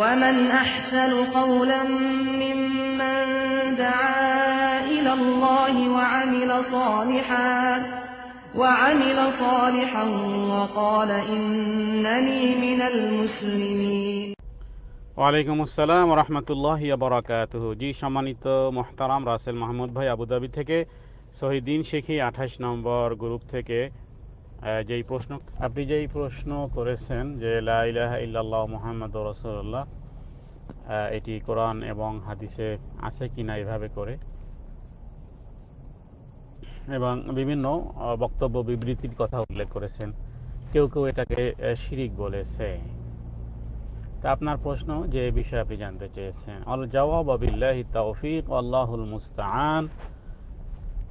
ومن أحسن قولا ممن دعا إلى الله وعمل صالحا وقال إنني من المسلمين। ওয়ালাইকুম আসসালাম ওয়া রাহমাতুল্লাহি ওয়া বারাকাতুহু। জি সম্মানিত মুহতারাম রাসেল মাহমুদ ভাই আবুধাবি থেকে শহীদিন শেখী 28 নম্বর গ্রুপ থেকে আপনি যেই প্রশ্ন করেছেন যে লা ইলাহা ইল্লাল্লাহ মুহাম্মাদুর রাসূলুল্লাহ এটি কোরআন এবং হাদিসে আছে কিনা এভাবে করে, এবং বিভিন্ন বক্তব্য বিবৃতির কথা উল্লেখ করেছেন। কেউ কেউ এটাকে শিরিক বলেছে। তা আপনার প্রশ্ন যে বিষয়ে আপনি জানতে চেয়েছেন, আল জাওয়াব বিল্লাহি তাওফিক আল্লাহুল মুস্তাআন।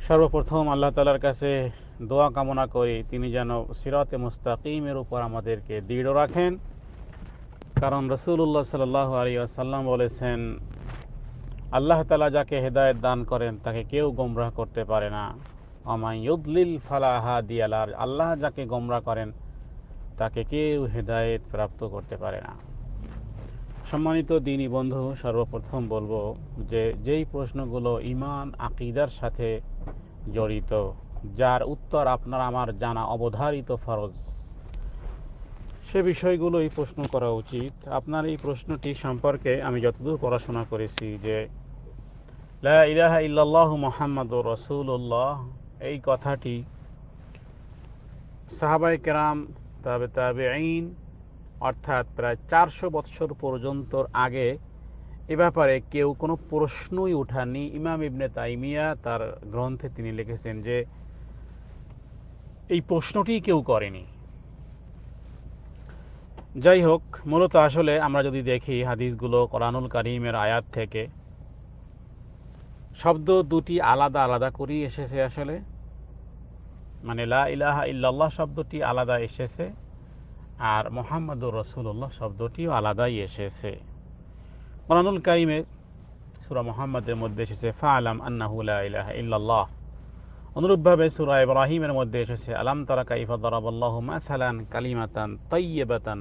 সর্বপ্রথম আল্লাহ তাআলার কাছে দোয়া কামনা করি তিনি যেন সিরাতে মুস্তাকিমের উপর আমাদেরকে দৃঢ় রাখেন, কারণ রাসূলুল্লাহ সাল্লাল্লাহু আলাইহি ওয়াসাল্লাম বলেছেন আল্লাহ তাআলা যাকে হেদায়েত দান করেন তাকে কেউ গোমরাহ করতে পারে না। ওয়ামান ইউদলিল ফালা হাদিয়া লাহু, আল্লাহ যাকে গোমরাহ করেন তাকে কেউ হেদায়েত প্রাপ্ত করতে পারে না। সম্মানিত দ্বীনী বন্ধু, সর্বপ্রথম বলবো যে যেই প্রশ্নগুলো ঈমান আকীদার সাথে জড়িত, যার উত্তর আপনার আমার জানা অবধারিত ফরজ, সে বিষয়গুলোই প্রশ্ন করা উচিত। আপনার এই প্রশ্নটি সম্পর্কে আমি যতদূর পড়াশোনা করেছি যে লা ইলাহা ইল্লাল্লাহু মুহাম্মাদুর রাসূলুল্লাহ এই কথাটি সাহাবায়ে কেরাম, তাবেঈন অর্থাৎ প্রায় 400 বৎসর পর্যন্ত আগে এ ব্যাপারে কেউ কোনো প্রশ্নই উঠাননি। ইমাম ইবনে তাইমিয়া তার গ্রন্থে তিনি লিখেছেন যে এই প্রশ্নটি কেউ করেনি। যাই হোক, মূলত আসলে আমরা যদি দেখি হাদিসগুলো কোরআনুল কারীমের আয়াত থেকে শব্দ দুটি আলাদা আলাদা করেই এসেছে। আসলে মানে লা ইলাহা ইল্লাল্লাহ শব্দটি আলাদা এসেছে, আর মুহাম্মাদুর রাসূলুল্লাহ শব্দটিও আলাদাই এসেছে। কোরআনুল কারীমে সূরা মুহাম্মাদের মধ্যে এসেছে ফাআলাম আন্নাহু লা ইলাহা ইল্লাল্লাহ। অনুরূপভাবে সূরা ইব্রাহিমের মধ্যে এসেছে আলাম তারা কাইফা দারাবাল্লাহু মাসালান কালিমাতান তাইয়্যিবাতান।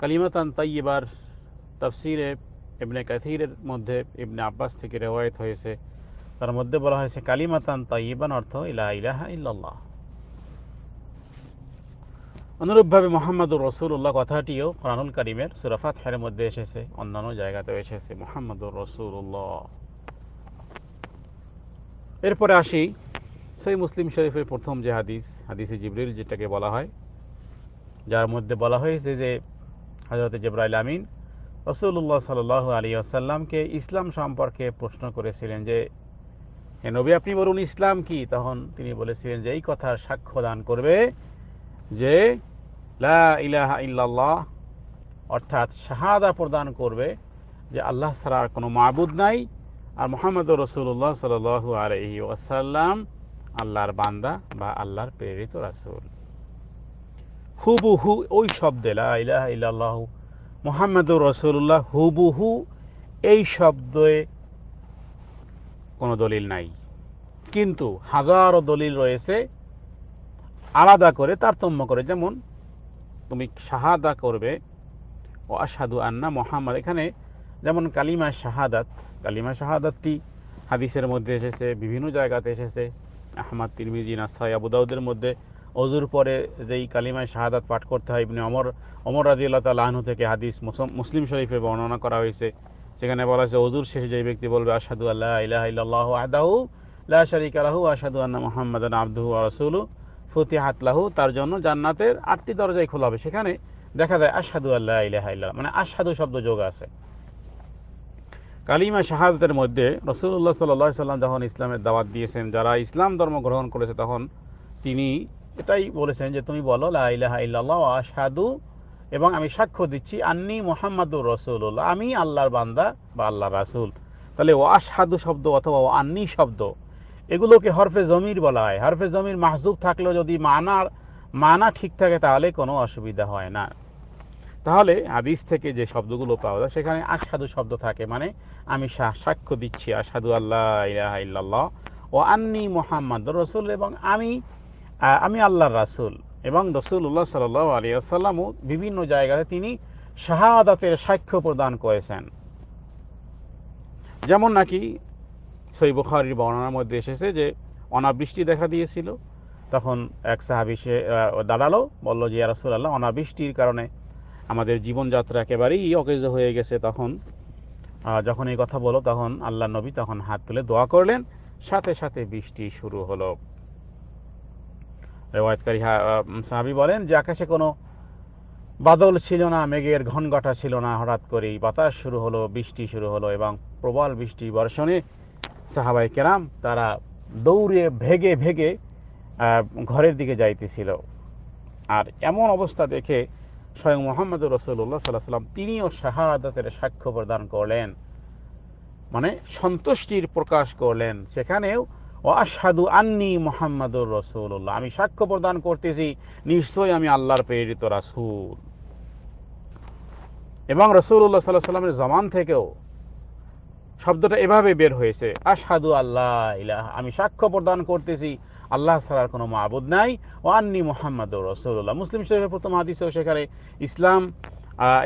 কালিমাতান তাইয়্যিবার তাফসীরে ইবনে কাসীরের মধ্যে ইবনে আব্বাস থেকে রিওয়ায়াত হয়েছে, তার মধ্যে বলা হয়েছে কালিমাতান তাইয়্যিবান অর্থ লা ইলাহা ইল্লাল্লাহ। অনুরূপভাবে মুহাম্মাদুর রাসূলুল্লাহ কথাটিও কোরআনুল কারীমের সূরা ফাতহের মধ্যে এসেছে, অন্যান্য জায়গাতেও এসেছে মুহাম্মাদুর রাসূলুল্লাহ। এরপরে আসি সহিহ মুসলিম শরীফের প্রথম যে হাদিসে জিবরিল যেটাকে বলা হয়, যার মধ্যে বলা হয়েছে যে হযরত জিবরাইল আমিন রাসূলুল্লাহ সাল্লাল্লাহু আলাইহি ওয়াসাল্লামকে ইসলাম সম্পর্কে প্রশ্ন করেছিলেন যে হে নবী আপনি বলুন ইসলাম কি। তখন তিনি বলেছিলেন যে এই কথার সাক্ষ্য দান করবে যে লা ইলাহা ইল্লাল্লাহ অর্থাৎ শাহাদা প্রদান করবে যে আল্লাহ ছাড়া আর কোনো মাবুদ নাই, আর মুহাম্মদুর রাসূলুল্লাহ সাল্লাল্লাহু আলাইহি ওয়াসাল্লাম আল্লাহর বান্দা বা আল্লাহর প্রেরিত রাসূল। হুবহু ওই শব্দে লা ইলাহা ইল্লাল্লাহ মুহাম্মদুর রাসূলুল্লাহ হুবহু এই শব্দে কোনো দলিল নাই, কিন্তু হাজারো দলিল রয়েছে আলাদা করে তারতম্য করে। যেমন তুমি শাহাদা করবে ও আশহাদু আন্না মুহাম্মদ, এখানে যেমন কালিমা শাহাদাতটি হাদিসের মধ্যে এসেছে, বিভিন্ন জায়গাতে এসেছে। আহমদ, তিরমিজি, নাসাই, আবু দাউদের মধ্যে ওযুর পরে যেই কালিমা শাহাদাত পাঠ করতে হয় ইবনে ওমর রাদিয়াল্লাহু তাআলা আনহু থেকে হাদিস মুসলিম শরীফে বর্ণনা করা হয়েছে। সেখানে বলা হয়েছে ওযুর শেষে যে ব্যক্তি বলবে আশহাদু আল্লা ইলাহা ইল্লাল্লাহু ওয়াহদাহু লা শারীকা লাহু ওয়া আশহাদু আন্না মুহাম্মাদান আবদুহু ওয়া রাসূলুহু ফুতিহাত লাহু, তার জন্য জান্নাতের 8টি দরজাই খোলা হবে। সেখানে দেখা যায় আশহাদু আল্লা ইলাহা ইল্লাল্লাহ মানে আশহাদু শব্দ যোগ আছে। কালিমা শাহাদাতের মধ্যে রাসূলুল্লাহ সাল্লাল্লাহু আলাইহি ওয়াসাল্লাম যখন ইসলামের দাওয়াত দিয়েছেন, যারা ইসলাম ধর্ম গ্রহণ করেছে, তখন তিনি এটাই বলেছেন যে তুমি বলো লা ইলাহা ইল্লাল্লাহ ওয়া আশহাদু, এবং আমি সাক্ষ্য দিচ্ছি আন্নী মুহাম্মাদুর রাসূলুল্লাহ, আমি আল্লাহর বান্দা বা আল্লাহর রাসূল। তাহলে ওয়া আশহাদু শব্দ অথবা ওয়া আন্নী শব্দ এগুলোকে হরফে জমির বলা হয়। হরফে জমির মাহজুব থাকলেও যদি মানা ঠিক থাকে তাহলে কোনো অসুবিধা হয় না। তাহলে হাদিস থেকে যে শব্দগুলো পাওয়া যায় সেখানে আশহাদু শব্দ থাকে, মানে আমি সাক্ষ্য দিচ্ছি আশহাদু আল্লা ইলাহা ইল্লাল্লাহ ও আন্নী মুহাম্মাদুর রাসূল, এবং আমি আল্লাহর রাসূল। এবং রাসূলুল্লাহ সাল্লাল্লাহু আলাইহি ওয়াসাল্লাম বিভিন্ন জায়গায় তিনি শাহাদাতের সাক্ষ্য প্রদান করেছেন। যেমন নাকি সহিহ বুখারীর বর্ণনার মধ্যে এসেছে যে অনাবৃষ্টি দেখা দিয়েছিল, তখন এক সাহাবী সে দাঁড়ালো, বলল যে ইয়া রাসূলুল্লাহ, অনাবৃষ্টির কারণে আমাদের জীবনযাত্রা একেবারেই অকেজ হয়ে গেছে। তখন যখন এই কথা বলো, তখন আল্লাহ নবী তখন হাত তুলে দোয়া করলেন, সাথে সাথে বৃষ্টি শুরু হলো। রিওয়ায়াতকারী সাহাবী বলেন যে আকাশে কোনো বাদল ছিল না, মেঘের ঘনঘটা ছিল না, হঠাৎ করেই বাতাস শুরু হলো, বৃষ্টি শুরু হলো এবং প্রবল বৃষ্টি বর্ষণে সাহাবায়ে কেরাম তারা দৌড়ে ভেগে ভেগে ঘরের দিকে যাইতেছিল। আর এমন অবস্থা দেখে স্বয়ং মুহাম্মদুর রাসূলুল্লাহ সাল্লাল্লাহু আলাইহি ওয়াসাল্লাম তিনিও শাহাদাতের সাক্ষ্য প্রদান করলেন, মানে সন্তুষ্টির প্রকাশ করলেন। সেখানেও ওয়া আশহাদু আন্নী মুহাম্মাদুর রাসূলুল্লাহ, আমি সাক্ষ্য প্রদান করতেছি নিশ্চয়ই আমি আল্লাহর প্রেরিত রাসূল। এবং রাসূলুল্লাহ সাল্লাল্লাহু আলাইহি ওয়াসাল্লামের জবান থেকেও শব্দটা এভাবে বের হয়েছে, আশহাদু আল্লাহ ইলাহা, আমি সাক্ষ্য প্রদান করতেছি আল্লাহ ছাড়ার কোনো মাবুদ নাই, ওয়া আন্নী মুহাম্মাদুর রাসূলুল্লাহ। মুসলিম শরীফের প্রথম হাদিসেও সেখানে ইসলাম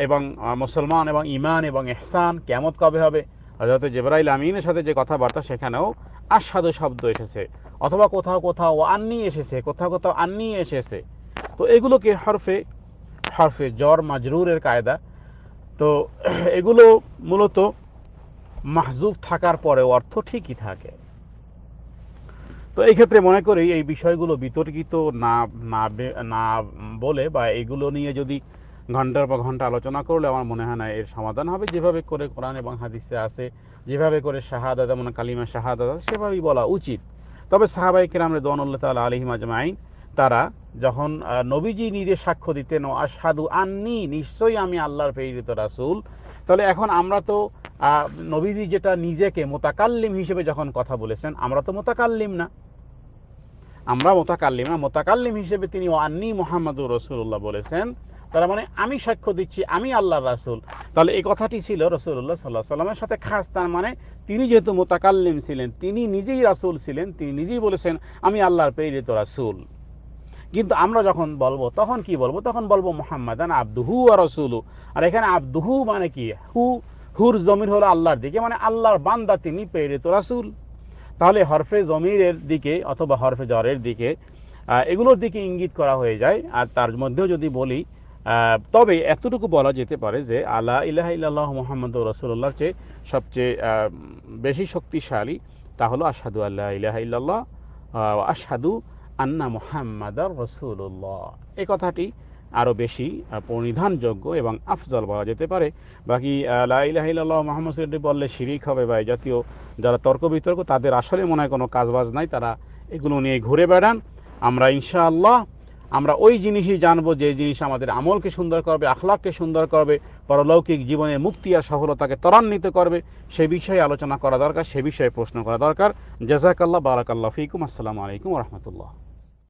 এবং মুসলমান এবং ঈমান এবং ইহসান কিয়ামত কবে হবে, হযরত জিবরাইল আমিনের সাথে যে কথাবার্তা, সেখানেও আশহাদু শব্দ এসেছে, অথবা কোথাও কোথাও ওয়া আন্নী এসেছে, কোথাও কোথাও আন্নী এসেছে। তো এগুলোকে হরফে জর মাজরুরের কায়দা। তো এগুলো মূলত মাহজুব থাকার পরেও অর্থ ঠিকই থাকে। তো এই ক্ষেত্রে মনে করি এই বিষয়গুলো বিতর্কিত না বলে বা এগুলো নিয়ে যদি ঘন্টার পর ঘন্টা আলোচনা করলে আমার মনে হয় না এর সমাধান হবে। যেভাবে করে কোরআন এবং হাদিসে আছে, যেভাবে করে শাহাদাত যেমন কালিমা শাহাদাত সেভাবেই বলা উচিত। তবে সাহাবায়ে কেরাম রিদওয়ানুল্লাহ তাআলা আলাইহিম আজমাইন তারা যখন নবীজি নিজে সাক্ষ্য দিতেন ও আশহাদু আন্নী, নিশ্চয়ই আমি আল্লাহর প্রেরিত রাসূল, তাহলে এখন আমরা তো নবীজি যেটা নিজেকে মুতাকাল্লিম হিসেবে যখন কথা বলেছেন, আমরা তো মুতাকাল্লিম না, মুতাকাল্লিম হিসেবে তিনি আন্নী মুহাম্মাদুর রাসূলুল্লাহ বলেছেন, তার মানে আমি সাক্ষ্য দিচ্ছি আমি আল্লাহর রাসূল। তাহলে এই কথাটি ছিল রাসূলুল্লাহ সাল্লাল্লাহু আলাইহি ওয়াসাল্লামের সাথে খাস, তার মানে তিনি যেহেতু মুতাকাল্লিম ছিলেন, তিনি নিজেই রাসূল ছিলেন, তিনি নিজেই বলেছেন আমি আল্লাহর প্রেরিত রাসূল। কিন্তু আমরা যখন বলবো তখন কি বলবো? তখন বলবো মুহাম্মাদান আবদুহু ওয়া রাসূলু। আর এখানে আবদুহু মানে কি? হুর জমির হলো আল্লাহর দিকে, মানে আল্লাহর বান্দা, তিনি প্রেরিত রাসূল। তাহলে হরফে জমিরের দিকে অথবা হরফে জরের দিকে এগুলোর দিকে ইঙ্গিত করা হয়ে যায়। আর তার মধ্যেও যদি বলি, তবে এতটুকু বলা যেতে পারে যে আলা ইলাহা ইল্লাল্লাহ মুহাম্মাদুর রাসূলুল্লাহর চেয়ে সবচেয়ে বেশি শক্তিশালী তা হলো আশহাদু আল্লা ইলাহা ইল্লাল্লাহ ওয়া আশহাদু আন্না মুহাম্মাদার রাসূলুল্লাহ। এই কথাটি আরো বেশি পরিধানযোগ্য এবং আফজল বলা যেতে পারে। বাকি লা ইলাহা ইল্লাল্লাহ মুহাম্মাদুর রাসূলুল্লাহ বললে শিরিক হবে বা এই জাতীয় যারা তর্ক বিতর্ক, তাদের আসলে মনে হয় কোনো কাজবাজ নাই, তারা এগুলো নিয়ে ঘুরে বেড়ান। আমরা ইনশাআল্লাহ আমরা ওই জিনিসই জানবো যে জিনিস আমাদের আমলকে সুন্দর করবে, আখলাককে সুন্দর করবে, পরলৌকিক জীবনে মুক্তি আর সফলতাকে ত্বরান্বিত করবে, সে বিষয়ে আলোচনা করা দরকার, সে বিষয়ে প্রশ্ন করা দরকার। জাযাকাল্লাহ, বারাকাল্লাহু ফীকুম। আসসালামু আলাইকুম ওয়া রাহমাতুল্লাহ।